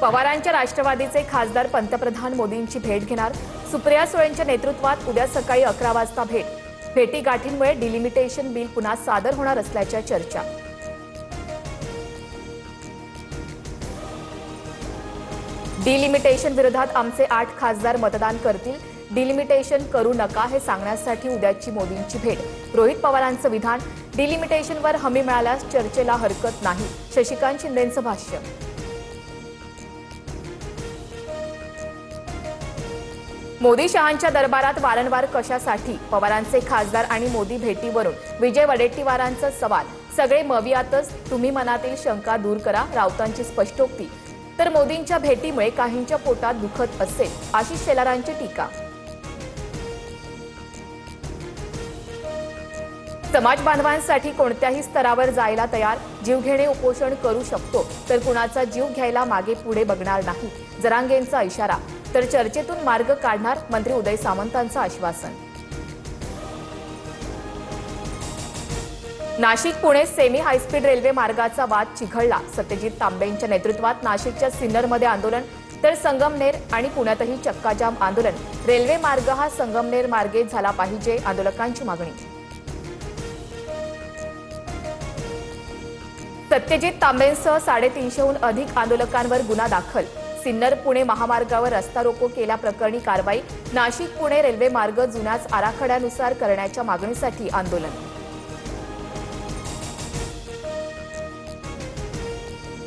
पवारांच्या राष्ट्रवादीचे खासदार पंतप्रधान मोदींची भेट घेणार। सुप्रिया सुळेंच्या नेतृत्वात उद्या सकाळी 11 वाजता भेटीगाठींमुळे डिलिमिटेशन बिल पुन्हा सादर होणार असल्याच्या चर्चा। डिलिमिटेशन विरोधात आमचे 8 खासदार मतदान करतील। डिलिमिटेशन करू नका हे सांगण्यासाठी उद्याची मोदींची भेट। रोहित पवारांचं विधान, डिलिमिटेशनवर हमी मिळाल्यास चर्चेला हरकत नाही। शशिकांत शिंदेंचं भाष्य। मोदी शहांच्या दरबारात वारंवार कशासाठी? पवारांचे खासदार आणि मोदी भेटीवरून विजय वडेट्टीवारांचा सवाल। सगळे मवियातच, तुम्ही मनातील शंका दूर करा, राऊतांची स्पष्टोक्ती। तर मोदींच्या भेटीमुळे काहींच्या पोटात दुखत असेल, आशिष शेलारांची टीका। समाज बांधवांसाठी कोणत्याही स्तरावर जायला तयार, जीवघेणे उपोषण करू शकतो, तर कुणाचा जीव घ्यायला मागे पुढे बघणार नाही, जरांगेंचा इशारा। तर चर्चेतून मार्ग काढणार, मंत्री उदय सामंतांचं आश्वासन। Nashik Pune semi high speed railway मार्गाचा वाद चिघळला। सत्यजित तांबेंच्या नेतृत्वात नाशिकच्या सिन्नरमध्ये आंदोलन, तर संगमनेर आणि पुण्यातही चक्काजाम आंदोलन। रेल्वे मार्ग हा संगमनेर मार्गे झाला पाहिजे, आंदोलकांची मागणी। सत्यजित तांबेंसह 350हून अधिक आंदोलकांवर गुन्हा दाखल। सिन्नर पुणे महामार्गावर रस्ता रोको केल्याप्रकरणी कारवाई। नाशिक पुणे रेल्वे मार्ग जुन्याच आराखड्यानुसार करण्याच्या मागणीसाठी आंदोलन।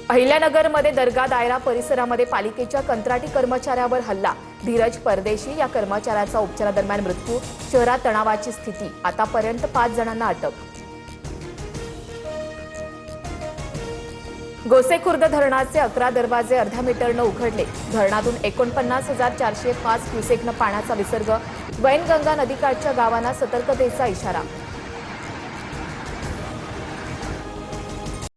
अहिल्यानगरमध्ये दर्गा दायरा परिसरामध्ये पालिकेच्या कंत्राटी कर्मचाऱ्यावर हल्ला। धीरज परदेशी या कर्मचाऱ्याचा उपचारादरम्यान मृत्यू। शहरात तणावाची स्थिती, आतापर्यंत 5 जणांना अटक। गोसेखुर्द धरणाचे 11 दरवाजे अर्ध्या मीटरनं उघडले। धरणातून 49,405 क्युसेकनं पाण्याचा विसर्ग। वैनगंगा नदीकाठच्या गावांना सतर्कतेचा इशारा।